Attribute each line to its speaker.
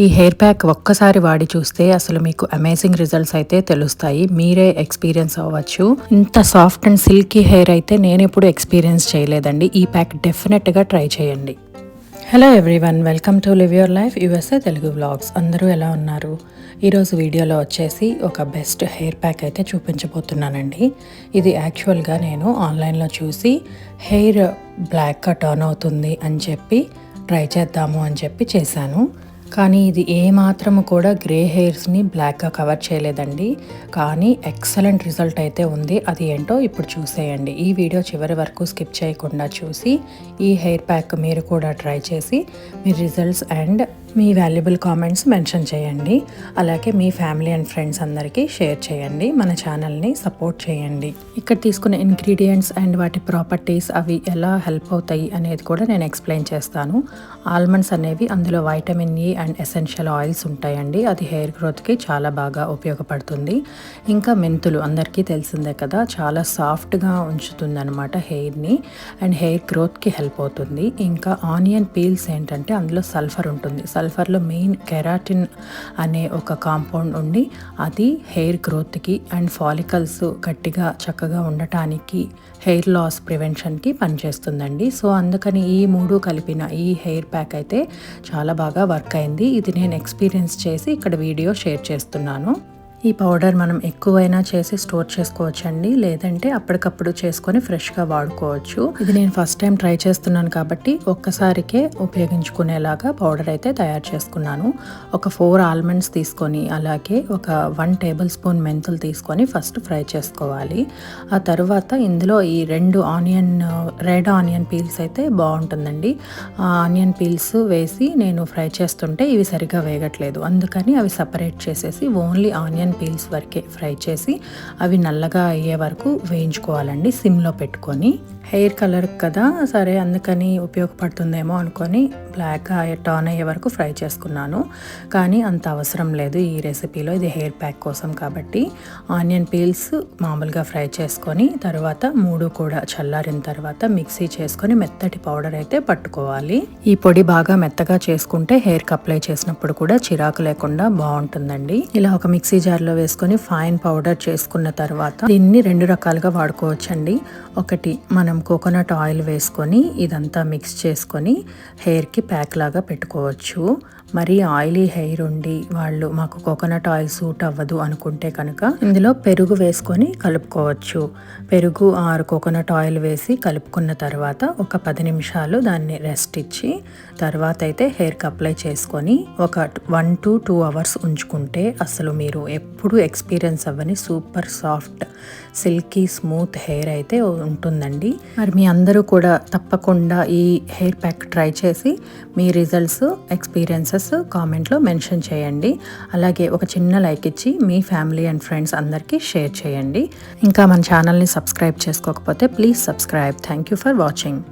Speaker 1: ఈ hair pack ఒక్కసారి వాడి చూస్తే అసలు మీకు అమేజింగ్ రిజల్ట్స్ అయితే తెలుస్తాయి. మీరే ఎక్స్పీరియన్స్ అవ్వచ్చు. ఇంత సాఫ్ట్ అండ్ సిల్కీ హెయిర్ అయితే నేను ఎప్పుడు ఎక్స్పీరియన్స్ చేయలేదండి. ఈ ప్యాక్ డెఫినెట్గా ట్రై చేయండి. Hello everyone, welcome to live your life USA Telugu vlogs. అందరూ ఎలా ఉన్నారు? ఈరోజు వీడియోలో వచ్చేసి ఒక బెస్ట్ హెయిర్ ప్యాక్ అయితే చూపించబోతున్నానండి. ఇది యాక్చువల్గా నేను ఆన్లైన్లో చూసి హెయిర్ బ్లాక్గా టర్న్ అవుతుంది అని చెప్పి ట్రై చేద్దాము అని చెప్పి చేశాను. కానీ ఇది ఏమాత్రము కూడా గ్రే హెయిర్స్ని బ్లాక్గా కవర్ చేయలేదండి. కానీ ఎక్సలెంట్ రిజల్ట్ అయితే ఉంది. అది ఏంటో ఇప్పుడు చూసేయండి. ఈ వీడియో చివరి వరకు స్కిప్ చేయకుండా చూసి ఈ హెయిర్ ప్యాక్ మీరు కూడా ట్రై చేసి మీ రిజల్ట్స్ అండ్ మీ వాల్యుబుల్ కామెంట్స్ మెన్షన్ చేయండి. అలాగే మీ ఫ్యామిలీ అండ్ ఫ్రెండ్స్ అందరికీ షేర్ చేయండి. మన ఛానల్ని సపోర్ట్ చేయండి. ఇక్కడ తీసుకున్న ఇంగ్రీడియంట్స్ అండ్ వాటి ప్రాపర్టీస్ అవి ఎలా హెల్ప్ అవుతాయి అనేది కూడా నేను ఎక్స్ప్లెయిన్ చేస్తాను. ఆల్మండ్స్ అనేవి అందులో vitamin E and essential oils ఉంటాయండి. అది హెయిర్ గ్రోత్కి చాలా బాగా ఉపయోగపడుతుంది. ఇంకా మెంతులు అందరికీ తెలిసిందే కదా, చాలా సాఫ్ట్గా ఉంచుతుంది అనమాట హెయిర్ని అండ్ హెయిర్ గ్రోత్కి హెల్ప్ అవుతుంది. ఇంకా ఆనియన్ పీల్స్ ఏంటంటే అందులో సల్ఫర్ ఉంటుంది. సల్ఫర్లో మెయిన్ కెరాటిన్ అనే ఒక కాంపౌండ్ ఉండి అది హెయిర్ గ్రోత్కి అండ్ ఫాలికల్స్ గట్టిగా చక్కగా ఉండటానికి హెయిర్ లాస్ ప్రివెన్షన్కి పనిచేస్తుందండి. సో అందుకని ఈ మూడు కలిపిన ఈ హెయిర్ ప్యాక్ అయితే చాలా బాగా వర్క్ అయింది. ఇది నేను ఎక్స్పీరియన్స్ చేసి ఇక్కడ వీడియో షేర్ చేస్తున్నాను. ఈ పౌడర్ మనం ఎక్కువైనా చేసి స్టోర్ చేసుకోవచ్చండి, లేదంటే అప్పటికప్పుడు చేసుకొని ఫ్రెష్గా వాడుకోవచ్చు. ఇది నేను ఫస్ట్ టైం ట్రై చేస్తున్నాను కాబట్టి ఒక్కసారికే ఉపయోగించుకునేలాగా పౌడర్ అయితే తయారు చేసుకున్నాను. ఒక 4 ఆల్మండ్స్ తీసుకొని అలాగే ఒక 1 టేబుల్ స్పూన్ మెంతులు తీసుకొని ఫస్ట్ ఫ్రై చేసుకోవాలి. ఆ తర్వాత ఇందులో ఈ 2 రెడ్ ఆనియన్ పీల్స్ అయితే బాగుంటుందండి. ఆ ఆనియన్ పీల్స్ వేసి నేను ఫ్రై చేస్తుంటే ఇవి సరిగా వేగట్లేదు, అందుకని అవి సపరేట్ చేసేసి ఓన్లీ ఆనియన్ పీల్స్ వరకే ఫ్రై చేసి అవి నల్లగా అయ్యే వరకు వేయించుకోవాలండి సిమ్లో పెట్టుకొని. హెయిర్ కలర్ కదా సరే అందుకని ఉపయోగపడుతుందేమో అనుకొని బ్లాక్గా టర్న్ అయ్యే వరకు ఫ్రై చేసుకున్నాను. కానీ అంత అవసరం లేదు ఈ రెసిపీలో, ఇది హెయిర్ ప్యాక్ కోసం కాబట్టి. ఆనియన్ పీల్స్ మామూలుగా ఫ్రై చేసుకొని తర్వాత 3 కూడా చల్లారిన తర్వాత మిక్సీ చేసుకొని మెత్తటి పౌడర్ అయితే పట్టుకోవాలి. ఈ పొడి బాగా మెత్తగా చేసుకుంటే హెయిర్కి అప్లై చేసినప్పుడు కూడా చిరాకు లేకుండా బాగుంటుందండి. ఇలా ఒక మిక్సీ జార్లో వేసుకొని ఫైన్ పౌడర్ చేసుకున్న తర్వాత దీన్ని 2 రకాలుగా వాడుకోవచ్చండి. ఒకటి మనం కోకోనట్ ఆయిల్ వేసుకొని ఇదంతా మిక్స్ చేసుకొని హెయిర్కి ప్యాక్ లాగా పెట్టుకోవచ్చు. మరి ఆయిలీ హెయిర్ ఉండి వాళ్ళు మాకు కోకోనట్ ఆయిల్ సూట్ అవ్వదు అనుకుంటే కనుక ఇందులో పెరుగు వేసుకొని కలుపుకోవచ్చు. పెరుగు ఆర్ కోకోనట్ ఆయిల్ వేసి కలుపుకున్న తర్వాత ఒక 10 నిమిషాలు దాన్ని రెస్ట్ ఇచ్చి తర్వాత అయితే హెయిర్కి అప్లై చేసుకొని ఒక 1 to 2 అవర్స్ ఉంచుకుంటే అసలు మీరు ఎప్పుడు ఎక్స్పీరియన్స్ అవ్వని super soft silky smooth hair అయితే ఉంటుందండి. మరి మీ అందరూ కూడా తప్పకుండా ఈ హెయిర్ ప్యాక్ ట్రై చేసి మీ రిజల్ట్స్ ఎక్స్పీరియన్సెస్ కామెంట్లో మెన్షన్ చేయండి. అలాగే ఒక చిన్న లైక్ ఇచ్చి మీ ఫ్యామిలీ అండ్ ఫ్రెండ్స్ అందరికీ షేర్ చేయండి. ఇంకా మన ఛానల్ని సబ్స్క్రైబ్ చేసుకోకపోతే please subscribe. Thank you for watching.